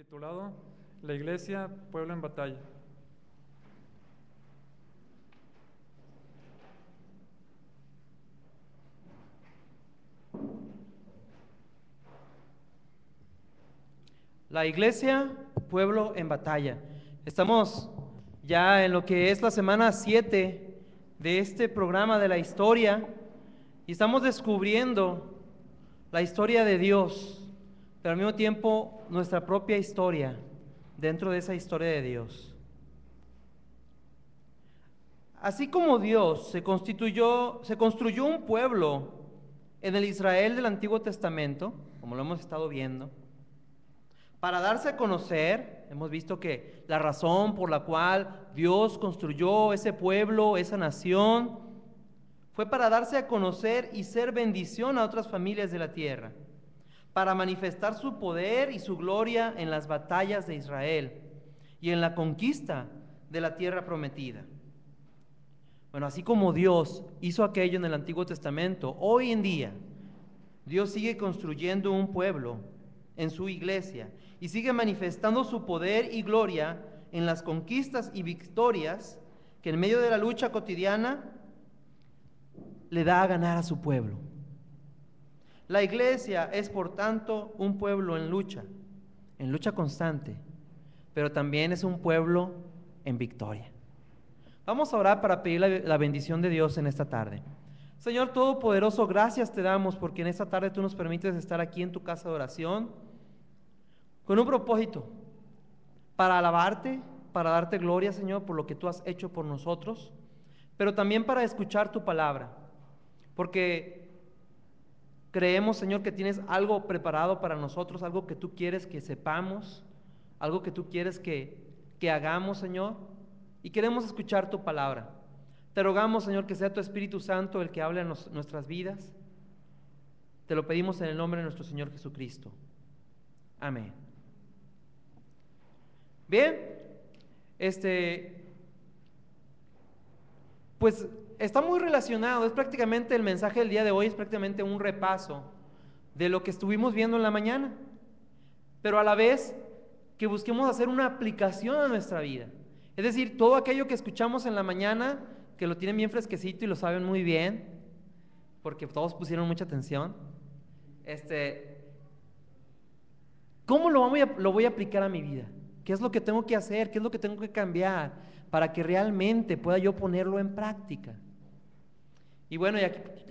titulado La Iglesia, Pueblo en Batalla. La Iglesia, Pueblo en Batalla. Estamos ya en lo que es la semana 7 de este programa de la historia y estamos descubriendo la historia de Dios, pero al mismo tiempo nuestra propia historia dentro de esa historia de Dios. Así como Dios se construyó un pueblo en el Israel del Antiguo Testamento, como lo hemos estado viendo, para darse a conocer. Hemos visto que la razón por la cual Dios construyó ese pueblo, esa nación, fue para darse a conocer y ser bendición a otras familias de la tierra, para manifestar su poder y su gloria en las batallas de Israel y en la conquista de la tierra prometida. Bueno, así como Dios hizo aquello en el Antiguo Testamento, hoy en día Dios sigue construyendo un pueblo en su iglesia y sigue manifestando su poder y gloria en las conquistas y victorias que en medio de la lucha cotidiana le da a ganar a su pueblo. La iglesia es, por tanto, un pueblo en lucha constante, pero también es un pueblo en victoria. Vamos a orar para pedir la bendición de Dios en esta tarde. Señor Todopoderoso, gracias te damos porque en esta tarde tú nos permites estar aquí en tu casa de oración con un propósito, para alabarte, para darte gloria, Señor, por lo que tú has hecho por nosotros, pero también para escuchar tu palabra, porque creemos, Señor, que tienes algo preparado para nosotros, algo que tú quieres que sepamos, algo que tú quieres que hagamos, Señor, y queremos escuchar tu palabra. Te rogamos, Señor, que sea tu Espíritu Santo el que hable en nuestras vidas. Te lo pedimos en el nombre de nuestro Señor Jesucristo. Amén. Bien, pues está muy relacionado, es prácticamente el mensaje del día de hoy, es prácticamente un repaso de lo que estuvimos viendo en la mañana, pero a la vez que busquemos hacer una aplicación a nuestra vida. Es decir, todo aquello que escuchamos en la mañana, que lo tienen bien fresquecito y lo saben muy bien, porque todos pusieron mucha atención, ¿cómo lo voy a aplicar a mi vida? ¿Qué es lo que tengo que hacer? ¿Qué es lo que tengo que cambiar para que realmente pueda yo ponerlo en práctica? Y bueno, y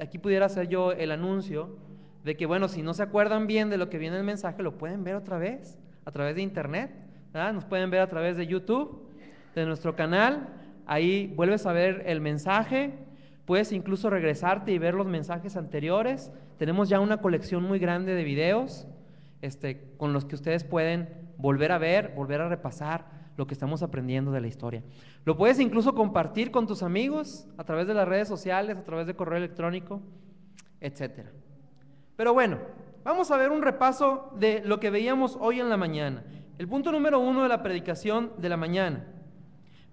aquí pudiera hacer yo el anuncio de que, bueno, si no se acuerdan bien de lo que viene en el mensaje, lo pueden ver otra vez a través de internet, ¿verdad? Nos pueden ver a través de YouTube, de nuestro canal. Ahí vuelves a ver el mensaje, puedes incluso regresarte y ver los mensajes anteriores. Tenemos ya una colección muy grande de videos con los que ustedes pueden volver a ver, volver a repasar lo que estamos aprendiendo de la historia. Lo puedes incluso compartir con tus amigos a través de las redes sociales, a través de correo electrónico, etcétera. Pero bueno, vamos a ver un repaso de lo que veíamos hoy en la mañana. El punto número 1 de la predicación de la mañana.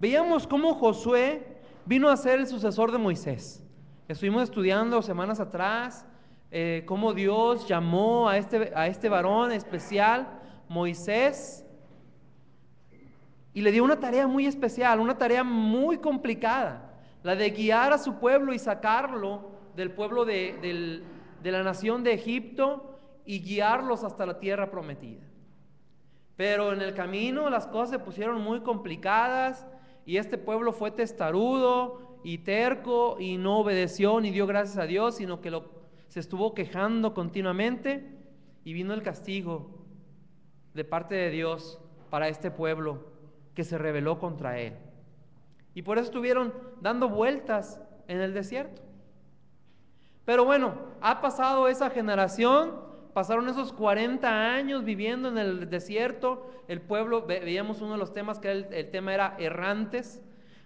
Veíamos cómo Josué vino a ser el sucesor de Moisés. Estuvimos estudiando semanas atrás cómo Dios llamó a este varón especial, Moisés, y le dio una tarea muy especial, una tarea muy complicada, la de guiar a su pueblo y sacarlo del pueblo de la nación de Egipto y guiarlos hasta la tierra prometida. Pero en el camino las cosas se pusieron muy complicadas y este pueblo fue testarudo y terco y no obedeció ni dio gracias a Dios, sino que se estuvo quejando continuamente, y vino el castigo de parte de Dios para este pueblo que se rebeló contra él. Y por eso estuvieron dando vueltas en el desierto. Pero bueno, ha pasado esa generación, pasaron esos 40 años viviendo en el desierto. El pueblo, veíamos uno de los temas que el tema era errantes,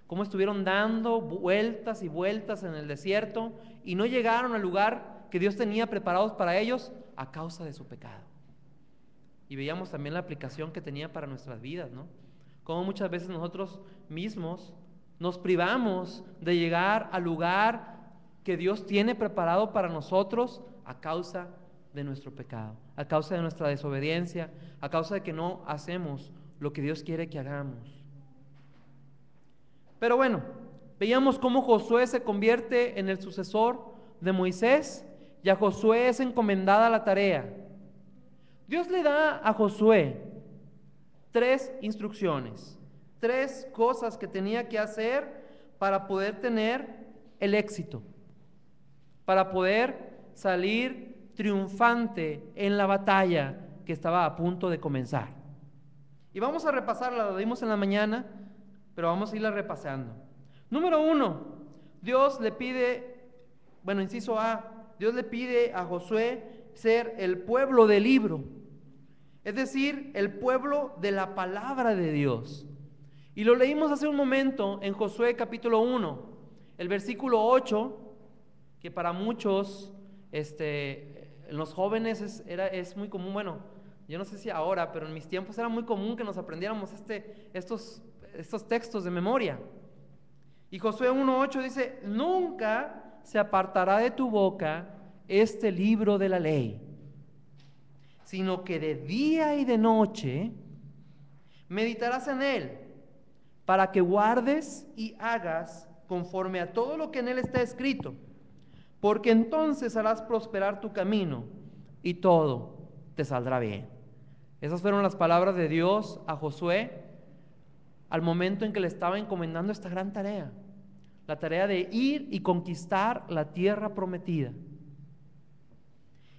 cómo estuvieron dando vueltas y vueltas en el desierto y no llegaron al lugar que Dios tenía preparados para ellos a causa de su pecado. Y veíamos también la aplicación que tenía para nuestras vidas, ¿no? Cómo muchas veces nosotros mismos nos privamos de llegar al lugar que Dios tiene preparado para nosotros a causa de nuestro pecado, a causa de nuestra desobediencia, a causa de que no hacemos lo que Dios quiere que hagamos. Pero bueno, veíamos cómo Josué se convierte en el sucesor de Moisés y a Josué es encomendada la tarea. Dios le da a Josué 3 instrucciones, 3 cosas que tenía que hacer para poder tener el éxito, para poder salir triunfante en la batalla que estaba a punto de comenzar. Y vamos a repasarla, la dimos en la mañana, pero vamos a irla repasando. Número 1, Dios le pide, inciso A, Dios le pide a Josué ser el pueblo del libro, es decir, el pueblo de la palabra de Dios. Y lo leímos hace un momento en Josué capítulo 1, el versículo 8, que para muchos, en los jóvenes es muy común, yo no sé si ahora, pero en mis tiempos era muy común que nos aprendiéramos estos textos de memoria. Y Josué 1:8 dice: nunca se apartará de tu boca este libro de la ley, sino que de día y de noche meditarás en él, para que guardes y hagas conforme a todo lo que en él está escrito, porque entonces harás prosperar tu camino y todo te saldrá bien. Esas fueron las palabras de Dios a Josué al momento en que le estaba encomendando esta gran tarea, la tarea de ir y conquistar la tierra prometida.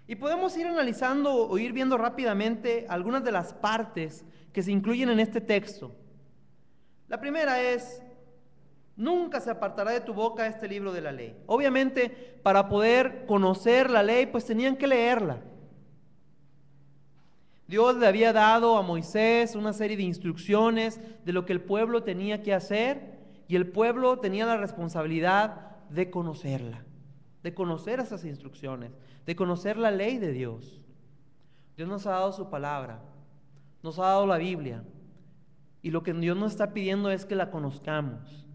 Y podemos ir analizando o ir viendo rápidamente algunas de las partes que se incluyen en este texto. La primera es: nunca se apartará de tu boca este libro de la ley. Obviamente, para poder conocer la ley, pues tenían que leerla. Dios le había dado a Moisés una serie de instrucciones de lo que el pueblo tenía que hacer, y el pueblo tenía la responsabilidad de conocerla, de conocer esas instrucciones, de conocer la ley de Dios. Dios nos ha dado su palabra, nos ha dado la Biblia, y lo que Dios nos está pidiendo es que la conozcamos,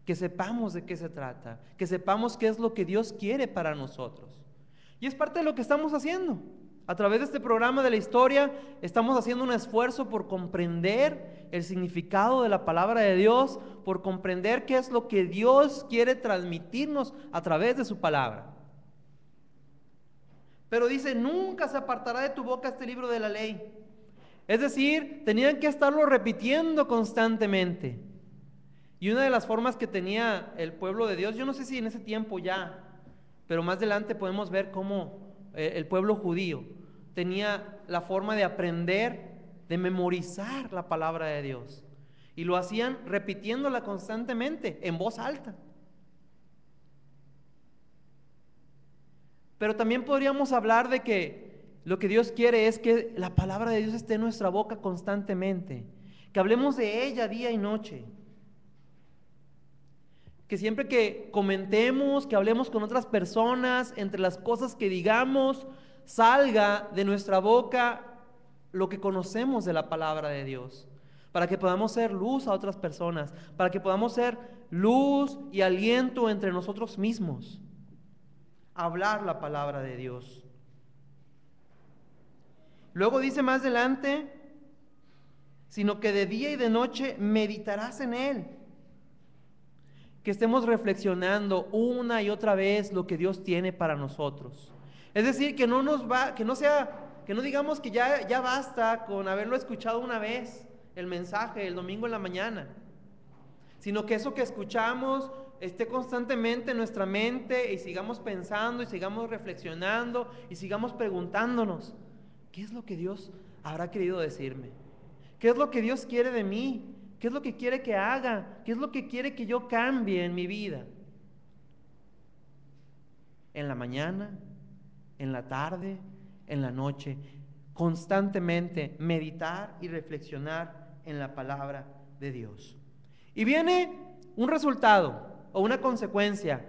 que sepamos de qué se trata, que sepamos qué es lo que Dios quiere para nosotros. Y es parte de lo que estamos haciendo. A través de este programa de la historia estamos haciendo un esfuerzo por comprender el significado de la palabra de Dios, por comprender qué es lo que Dios quiere transmitirnos a través de su palabra. Pero dice: nunca se apartará de tu boca este libro de la ley. Es decir, tenían que estarlo repitiendo constantemente. Y una de las formas que tenía el pueblo de Dios, yo no sé si en ese tiempo ya, pero más adelante podemos ver cómo el pueblo judío tenía la forma de aprender, de memorizar la palabra de Dios. Y lo hacían repitiéndola constantemente, en voz alta. Pero también podríamos hablar de que lo que Dios quiere es que la palabra de Dios esté en nuestra boca constantemente, que hablemos de ella día y noche, que siempre que comentemos, que hablemos con otras personas, entre las cosas que digamos, salga de nuestra boca lo que conocemos de la palabra de Dios, para que podamos ser luz a otras personas, para que podamos ser luz y aliento entre nosotros mismos, hablar la palabra de Dios. Luego dice más adelante: sino que de día y de noche meditarás en él. Que estemos reflexionando una y otra vez lo que Dios tiene para nosotros. Es decir, que no digamos que ya basta con haberlo escuchado una vez, el mensaje el domingo en la mañana, sino que eso que escuchamos esté constantemente en nuestra mente y sigamos pensando y sigamos reflexionando y sigamos preguntándonos: ¿qué es lo que Dios habrá querido decirme? ¿Qué es lo que Dios quiere de mí? ¿Qué es lo que quiere que haga? ¿Qué es lo que quiere que yo cambie en mi vida? En la mañana, en la tarde, en la noche, constantemente meditar y reflexionar en la palabra de Dios. Y viene un resultado o una consecuencia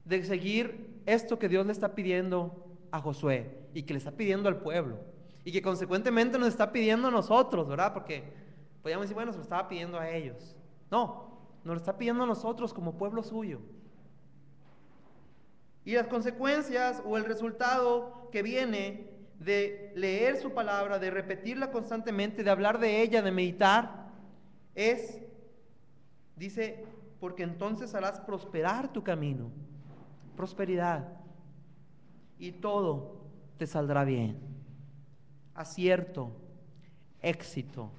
de seguir esto que Dios le está pidiendo a Josué y que le está pidiendo al pueblo y que consecuentemente nos está pidiendo a nosotros, ¿verdad? Porque podríamos decir, bueno, se lo estaba pidiendo a ellos. No, nos lo está pidiendo a nosotros como pueblo suyo. Y las consecuencias o el resultado que viene de leer su palabra, de repetirla constantemente, de hablar de ella, de meditar, dice, porque entonces harás prosperar tu camino, prosperidad, y todo te saldrá bien. Acierto, éxito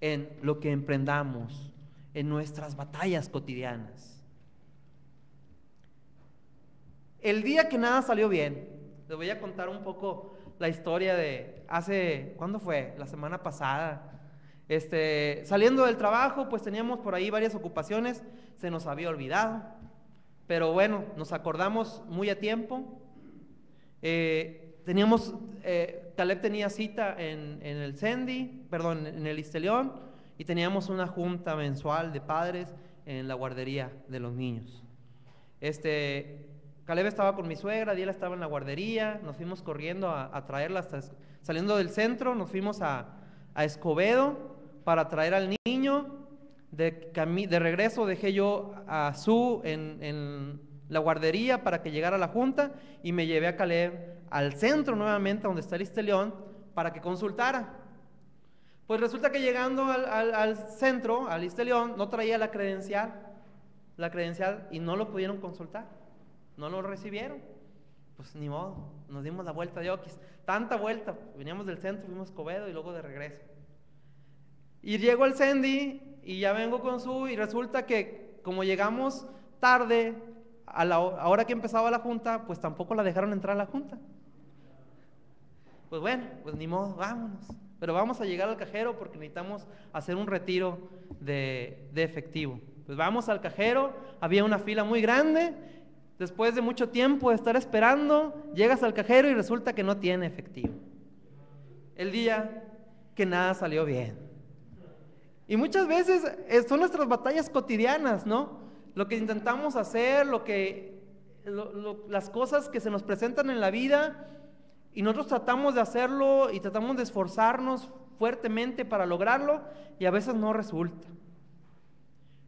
en lo que emprendamos, en nuestras batallas cotidianas. El día que nada salió bien, les voy a contar un poco la historia de ¿cuándo fue? La semana pasada. Saliendo del trabajo, pues teníamos por ahí varias ocupaciones, se nos había olvidado, pero bueno, nos acordamos muy a tiempo. Caleb tenía cita en el Istelión, y teníamos una junta mensual de padres en la guardería de los niños. Caleb estaba con mi suegra, Diela estaba en la guardería, nos fuimos corriendo a traerla saliendo del centro, nos fuimos a Escobedo para traer al niño. De regreso dejé yo a Su en la guardería para que llegara a la junta, y me llevé a Caleb al centro nuevamente, donde está el Istelión, para que consultara. Pues resulta que llegando al centro, al Istelión, no traía la credencial, y no lo pudieron consultar, no lo recibieron. Pues ni modo, nos dimos la vuelta de Oquis, tanta vuelta, veníamos del centro, fuimos a Escobedo y luego de regreso. Y llego al Cendi y ya vengo con Su, y resulta que como llegamos tarde, a la hora que empezaba la junta, pues tampoco la dejaron entrar a la junta. Pues bueno, pues ni modo, vámonos. Pero vamos a llegar al cajero porque necesitamos hacer un retiro de efectivo. Pues vamos al cajero, había una fila muy grande. Después de mucho tiempo de estar esperando, llegas al cajero y resulta que no tiene efectivo. El día que nada salió bien. Y muchas veces son nuestras batallas cotidianas, ¿no? Lo que intentamos hacer, las cosas que se nos presentan en la vida, y nosotros tratamos de hacerlo y tratamos de esforzarnos fuertemente para lograrlo, y a veces no resulta.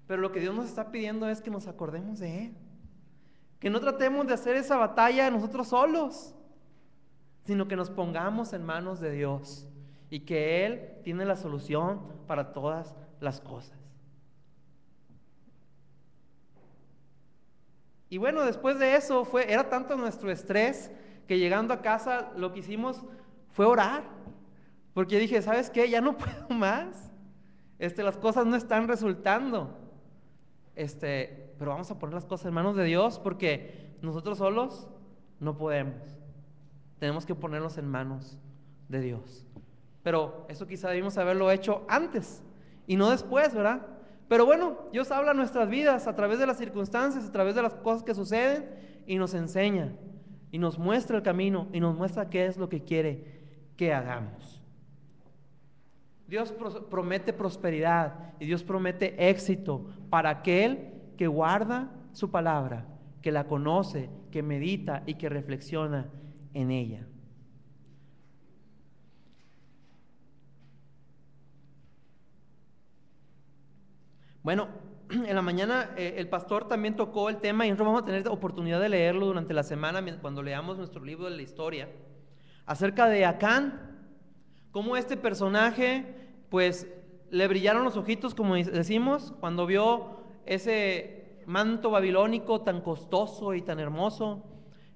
Pero lo que Dios nos está pidiendo es que nos acordemos de Él, que no tratemos de hacer esa batalla nosotros solos, sino que nos pongamos en manos de Dios, y que Él tiene la solución para todas las cosas. Y bueno, después de eso era tanto nuestro estrés que llegando a casa lo que hicimos fue orar, porque dije, ¿sabes qué? Ya no puedo más, las cosas no están resultando, pero vamos a poner las cosas en manos de Dios, porque nosotros solos no podemos, tenemos que ponerlos en manos de Dios. Pero eso quizá debimos haberlo hecho antes y no después, ¿verdad? Pero bueno, Dios habla en nuestras vidas a través de las circunstancias, a través de las cosas que suceden, y nos enseña, y nos muestra el camino, y nos muestra qué es lo que quiere que hagamos. Dios promete prosperidad, y Dios promete éxito para aquel que guarda su palabra, que la conoce, que medita y que reflexiona en ella. Bueno, en la mañana el pastor también tocó el tema, y nosotros vamos a tener oportunidad de leerlo durante la semana cuando leamos nuestro libro de la historia, acerca de Acán, cómo este personaje pues le brillaron los ojitos, como decimos, cuando vio ese manto babilónico tan costoso y tan hermoso,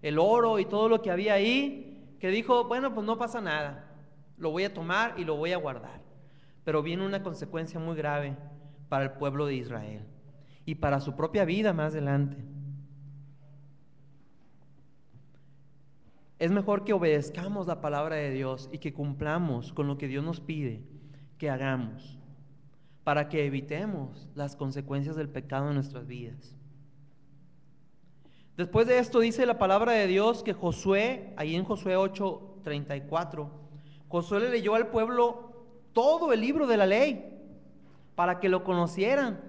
el oro y todo lo que había ahí, que dijo, bueno, pues no pasa nada, lo voy a tomar y lo voy a guardar. Pero viene una consecuencia muy grave para el pueblo de Israel y para su propia vida más adelante. Es mejor que obedezcamos la palabra de Dios y que cumplamos con lo que Dios nos pide que hagamos, para que evitemos las consecuencias del pecado en nuestras vidas. Después de esto dice la palabra de Dios que Josué, ahí en Josué 8:34, Josué le leyó al pueblo todo el libro de la ley para que lo conocieran,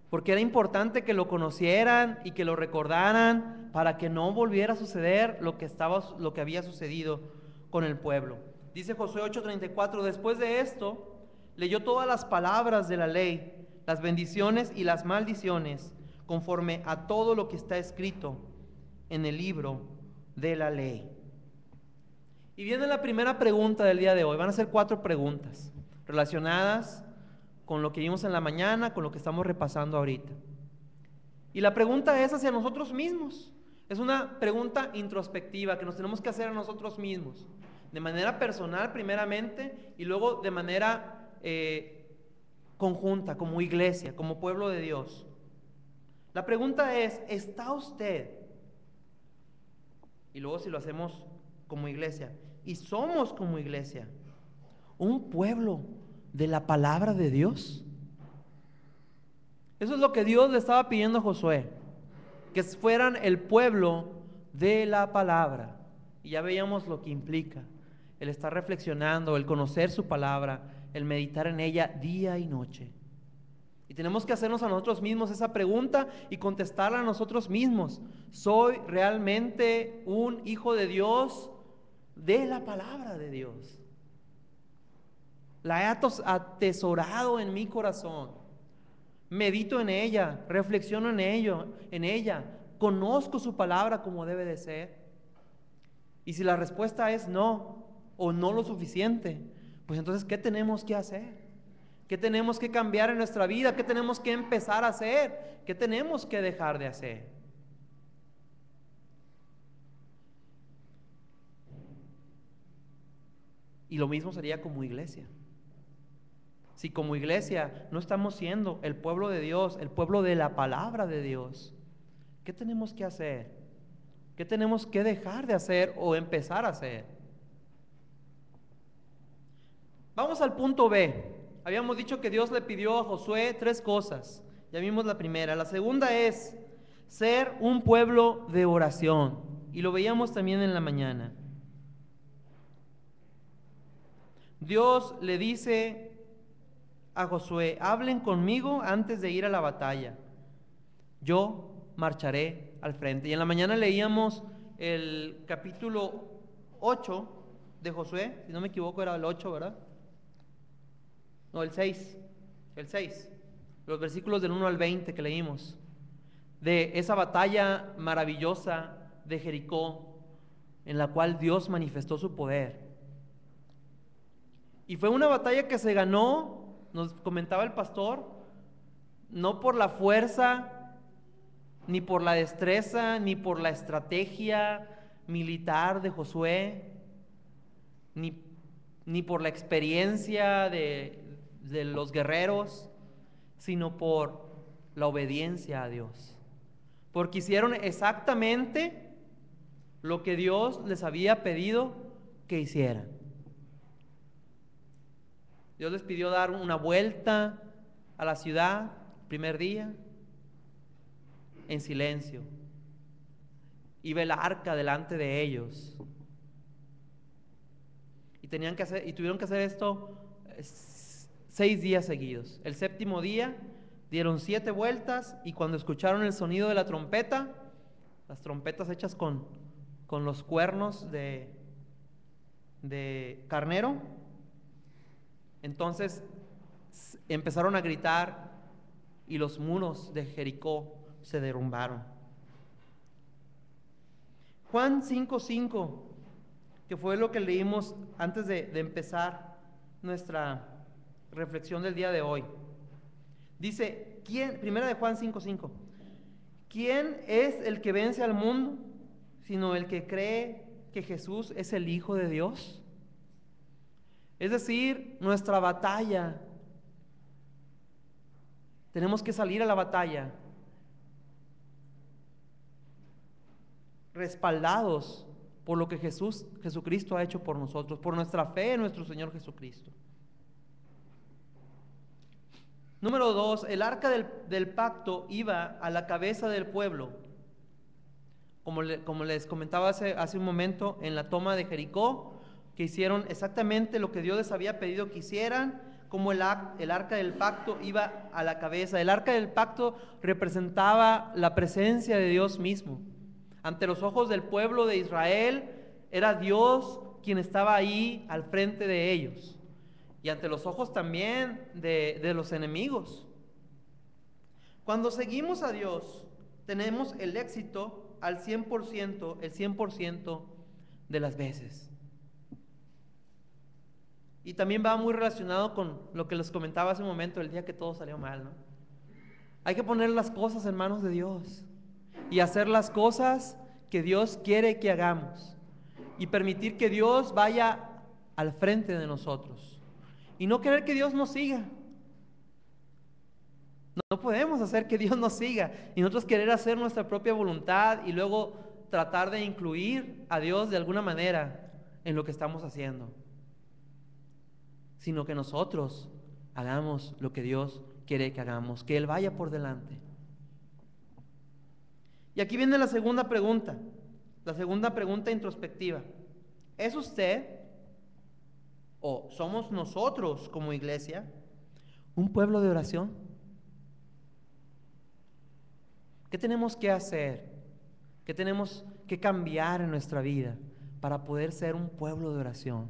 porque era importante que lo conocieran y que lo recordaran para que no volviera a suceder lo que había sucedido con el pueblo. Dice Josué 8:34, después de esto leyó todas las palabras de la ley, las bendiciones y las maldiciones, conforme a todo lo que está escrito en el libro de la ley. Y viene la primera pregunta del día de hoy. Van a ser 4 preguntas relacionadas con lo que vimos en la mañana, con lo que estamos repasando ahorita. Y la pregunta es hacia nosotros mismos. Es una pregunta introspectiva que nos tenemos que hacer a nosotros mismos, de manera personal primeramente y luego de manera conjunta, como iglesia, como pueblo de Dios. La pregunta es, ¿está usted? Y luego si lo hacemos como iglesia, y somos como iglesia, un pueblo de la palabra de Dios. Eso es lo que Dios le estaba pidiendo a Josué, que fueran el pueblo de la palabra. Y ya veíamos lo que implica el estar reflexionando, el conocer su palabra, el meditar en ella día y noche. Y tenemos que hacernos a nosotros mismos esa pregunta y contestarla a nosotros mismos. ¿Soy realmente un hijo de Dios de la palabra de Dios? La he atesorado en mi corazón. Medito en ella, reflexiono en ella, conozco su palabra como debe de ser. Y si la respuesta es no, o no lo suficiente, pues entonces, ¿qué tenemos que hacer? ¿Qué tenemos que cambiar en nuestra vida? ¿Qué tenemos que empezar a hacer? ¿Qué tenemos que dejar de hacer? Y lo mismo sería como iglesia. Si como iglesia no estamos siendo el pueblo de Dios, el pueblo de la palabra de Dios, ¿qué tenemos que hacer? ¿Qué tenemos que dejar de hacer o empezar a hacer? Vamos al punto B. Habíamos dicho que Dios le pidió a Josué 3 cosas. Ya vimos la primera. La segunda es ser un pueblo de oración. Y lo veíamos también en la mañana. Dios le dice a Josué, hablen conmigo antes de ir a la batalla. Yo marcharé al frente. Y en la mañana leíamos el capítulo 8 de Josué. Si no me equivoco era el 8, ¿verdad? No, el 6, los versículos del 1 al 20 que leímos, de esa batalla maravillosa de Jericó, en la cual Dios manifestó su poder. Y fue una batalla que se ganó, nos comentaba el pastor, no por la fuerza, ni por la destreza, ni por la estrategia militar de Josué, ni por la experiencia de los guerreros, sino por la obediencia a Dios. Porque hicieron exactamente lo que Dios les había pedido que hicieran. Dios les pidió dar una vuelta a la ciudad el primer día en silencio. Iba el arca delante de ellos. Y tuvieron que hacer esto 6 días seguidos. El 7º día dieron 7 vueltas y cuando escucharon el sonido de la trompeta, las trompetas hechas con los cuernos de carnero, entonces empezaron a gritar y los muros de Jericó se derrumbaron. Juan 5:5, que fue lo que leímos antes de empezar nuestra reflexión del día de hoy. Dice, primera de Juan 5:5, ¿quién es el que vence al mundo sino el que cree que Jesús es el Hijo de Dios? Es decir, nuestra batalla, tenemos que salir a la batalla respaldados por lo que Jesucristo ha hecho por nosotros, por nuestra fe en nuestro Señor Jesucristo. Número 2, el arca del pacto iba a la cabeza del pueblo. Como les comentaba hace un momento, en la toma de Jericó, que hicieron exactamente lo que Dios les había pedido que hicieran, como el arca del pacto iba a la cabeza. El arca del pacto representaba la presencia de Dios mismo. Ante los ojos del pueblo de Israel, era Dios quien estaba ahí al frente de ellos. Y ante los ojos también de los enemigos. Cuando seguimos a Dios, tenemos el éxito al 100%, el 100% de las veces. Y también va muy relacionado con lo que les comentaba hace un momento, el día que todo salió mal, ¿no? Hay que poner las cosas en manos de Dios y hacer las cosas que Dios quiere que hagamos y permitir que Dios vaya al frente de nosotros y no querer que Dios nos siga. No podemos hacer que Dios nos siga y nosotros querer hacer nuestra propia voluntad y luego tratar de incluir a Dios de alguna manera en lo que estamos haciendo, sino que nosotros hagamos lo que Dios quiere que hagamos, que Él vaya por delante. Y aquí viene la segunda pregunta introspectiva. ¿Es usted o somos nosotros como iglesia un pueblo de oración? ¿Qué tenemos que hacer? ¿Qué tenemos que cambiar en nuestra vida para poder ser un pueblo de oración?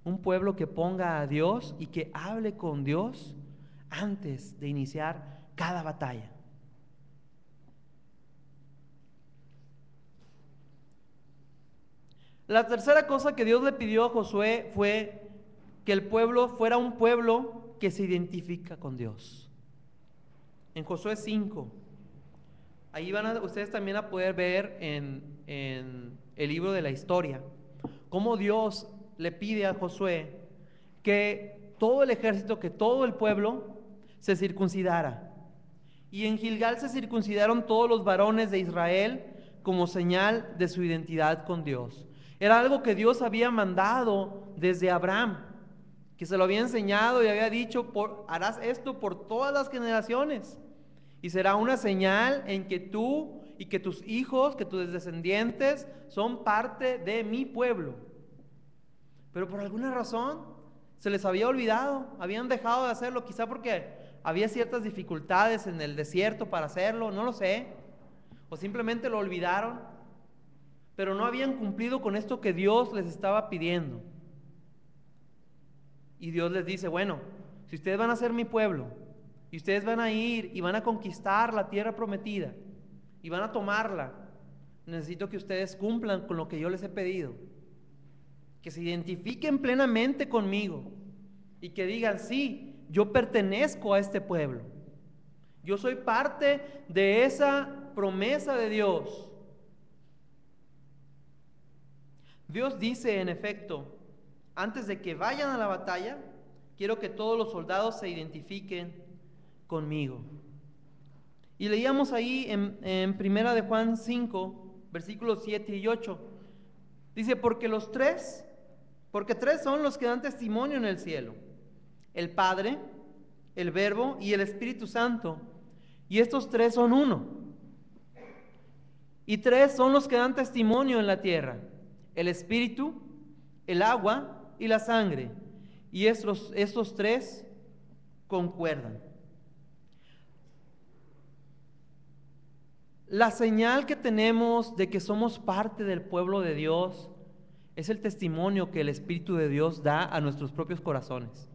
Un pueblo que ponga a Dios y que hable con Dios antes de iniciar cada batalla. La tercera cosa que Dios le pidió a Josué fue que el pueblo fuera un pueblo que se identifica con Dios. En Josué 5, ahí van ustedes también a poder ver en el libro de la historia, cómo Dios le pide a Josué que todo el ejército, que todo el pueblo se circuncidara. Y en Gilgal se circuncidaron todos los varones de Israel como señal de su identidad con Dios. Era algo que Dios había mandado desde Abraham, que se lo había enseñado y había dicho, harás esto por todas las generaciones. Y será una señal en que tú y que tus hijos, que tus descendientes son parte de mi pueblo. Pero por alguna razón se les había olvidado, habían dejado de hacerlo, quizá porque había ciertas dificultades en el desierto para hacerlo, no lo sé, o simplemente lo olvidaron, pero no habían cumplido con esto que Dios les estaba pidiendo. Y Dios les dice, bueno, si ustedes van a ser mi pueblo, y ustedes van a ir y van a conquistar la tierra prometida, y van a tomarla, necesito que ustedes cumplan con lo que yo les he pedido, que se identifiquen plenamente conmigo, y que digan, sí, yo pertenezco a este pueblo, yo soy parte de esa promesa de Dios. Dios dice, en efecto, antes de que vayan a la batalla, quiero que todos los soldados se identifiquen conmigo. Y leíamos ahí en Primera de Juan 5, versículos 7 y 8. Dice, porque tres son los que dan testimonio en el cielo: el Padre, el Verbo y el Espíritu Santo. Y estos tres son uno. Y tres son los que dan testimonio en la tierra: el Espíritu, el agua y la sangre. Y estos tres concuerdan. La señal que tenemos de que somos parte del pueblo de Dios es el testimonio que el Espíritu de Dios da a nuestros propios corazones.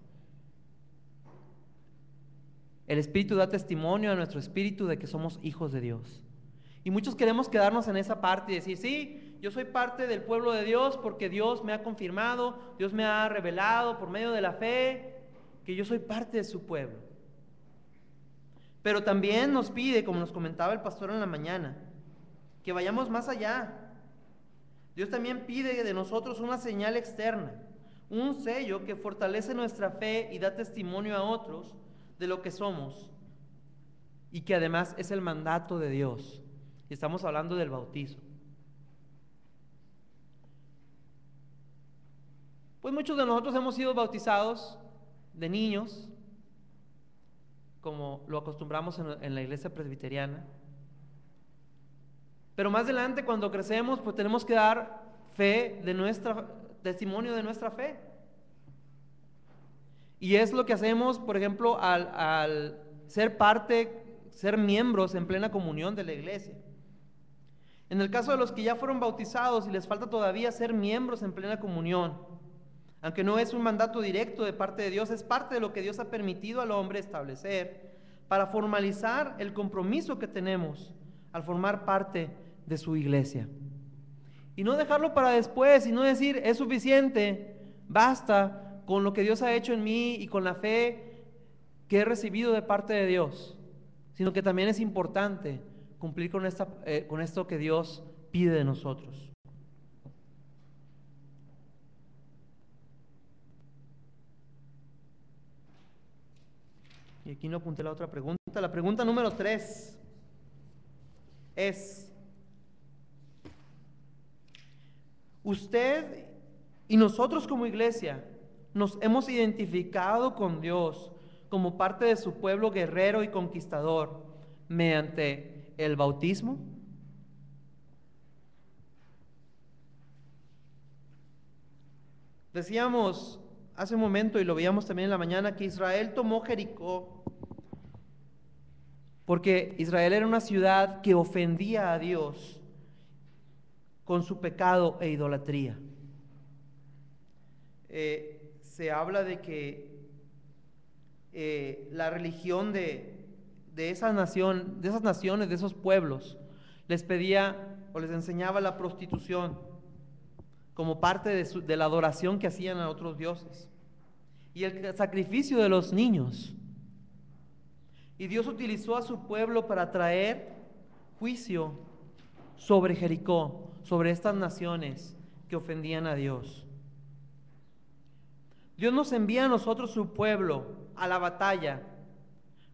El Espíritu da testimonio a nuestro espíritu de que somos hijos de Dios. Y muchos queremos quedarnos en esa parte y decir, sí, yo soy parte del pueblo de Dios porque Dios me ha confirmado, Dios me ha revelado por medio de la fe que yo soy parte de su pueblo. Pero también nos pide, como nos comentaba el pastor en la mañana, que vayamos más allá. Dios también pide de nosotros una señal externa, un sello que fortalece nuestra fe y da testimonio a otros de lo que somos, y que además es el mandato de Dios. Y estamos hablando del bautizo. Pues muchos de nosotros hemos sido bautizados de niños, como lo acostumbramos en la iglesia presbiteriana. Pero más adelante, cuando crecemos, pues tenemos que dar testimonio de nuestra fe. Y es lo que hacemos, por ejemplo, al ser miembros en plena comunión de la iglesia. En el caso de los que ya fueron bautizados y les falta todavía ser miembros en plena comunión, aunque no es un mandato directo de parte de Dios, es parte de lo que Dios ha permitido al hombre establecer para formalizar el compromiso que tenemos al formar parte de su iglesia. Y no dejarlo para después, y no decir, es suficiente, basta con lo que Dios ha hecho en mí y con la fe que he recibido de parte de Dios, sino que también es importante cumplir con esto que Dios pide de nosotros. Y aquí no apunté la otra pregunta. La pregunta número 3 es: usted y nosotros como iglesia nos hemos identificado con Dios como parte de su pueblo guerrero y conquistador mediante el bautismo. Decíamos hace un momento, y lo veíamos también en la mañana, que Israel tomó Jericó porque Israel era una ciudad que ofendía a Dios con su pecado e idolatría. Se habla de que la religión de esa nación, de esas naciones, de esos pueblos, les pedía o les enseñaba la prostitución como parte de la adoración que hacían a otros dioses, y el sacrificio de los niños. Y Dios utilizó a su pueblo para traer juicio sobre Jericó, sobre estas naciones que ofendían a Dios. Dios nos envía a nosotros, su pueblo, a la batalla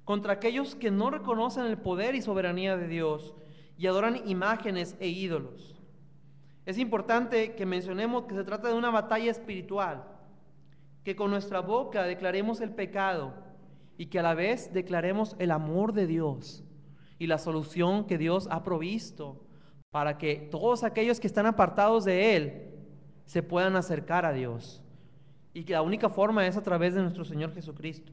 contra aquellos que no reconocen el poder y soberanía de Dios y adoran imágenes e ídolos. Es importante que mencionemos que se trata de una batalla espiritual, que con nuestra boca declaremos el pecado y que a la vez declaremos el amor de Dios y la solución que Dios ha provisto para que todos aquellos que están apartados de Él se puedan acercar a Dios, y que la única forma es a través de nuestro Señor Jesucristo.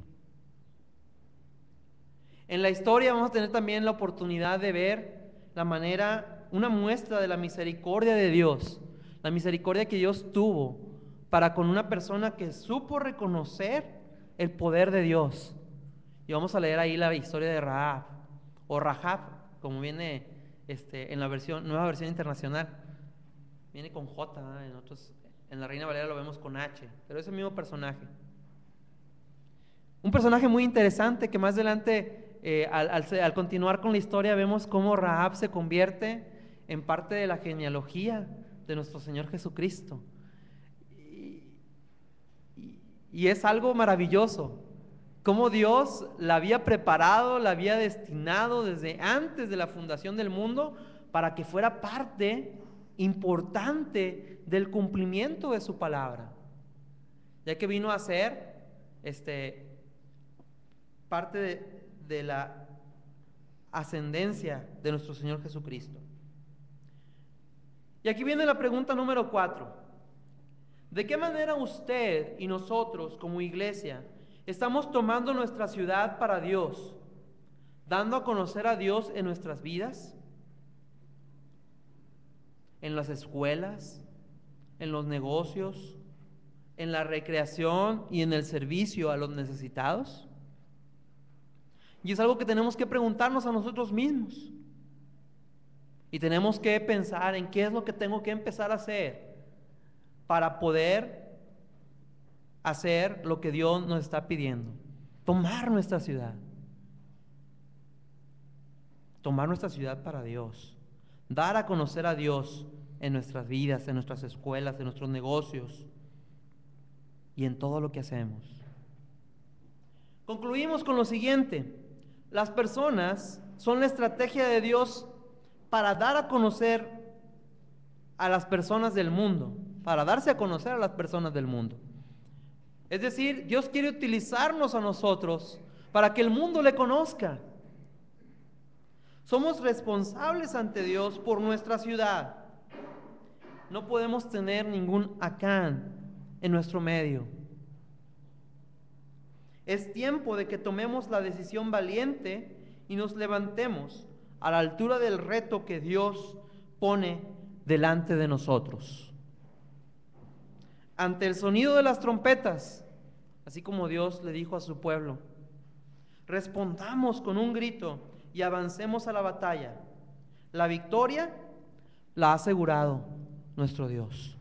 En la historia vamos a tener también la oportunidad de ver una muestra de la misericordia de Dios, la misericordia que Dios tuvo para con una persona que supo reconocer el poder de Dios. Y vamos a leer ahí la historia de Rahab, o Rahab, como viene en la nueva versión internacional. Viene con J, en la Reina Valera lo vemos con H, pero es el mismo personaje. Un personaje muy interesante que más adelante, al continuar con la historia, vemos cómo Rahab se convierte en parte de la genealogía de nuestro Señor Jesucristo. Y es algo maravilloso, cómo Dios la había preparado, la había destinado desde antes de la fundación del mundo para que fuera parte importante del cumplimiento de su palabra, ya que vino a ser parte de la ascendencia de nuestro Señor Jesucristo. Y aquí viene la pregunta número 4. ¿De qué manera usted y nosotros como iglesia estamos tomando nuestra ciudad para Dios, dando a conocer a Dios en nuestras vidas, en las escuelas, en los negocios, en la recreación y en el servicio a los necesitados? Y es algo que tenemos que preguntarnos a nosotros mismos. Y tenemos que pensar en qué es lo que tengo que empezar a hacer para poder hacer lo que Dios nos está pidiendo. Tomar nuestra ciudad para Dios. Dar a conocer a Dios en nuestras vidas, en nuestras escuelas, en nuestros negocios y en todo lo que hacemos. Concluimos con lo siguiente: las personas son la estrategia de Dios para dar a conocer a las personas del mundo, para darse a conocer a las personas del mundo. Es decir, Dios quiere utilizarnos a nosotros para que el mundo le conozca. Somos responsables ante Dios por nuestra ciudad. No podemos tener ningún Acán en nuestro medio. Es tiempo de que tomemos la decisión valiente y nos levantemos a la altura del reto que Dios pone delante de nosotros. Ante el sonido de las trompetas, así como Dios le dijo a su pueblo, respondamos con un grito y avancemos a la batalla. La victoria la ha asegurado nuestro Dios.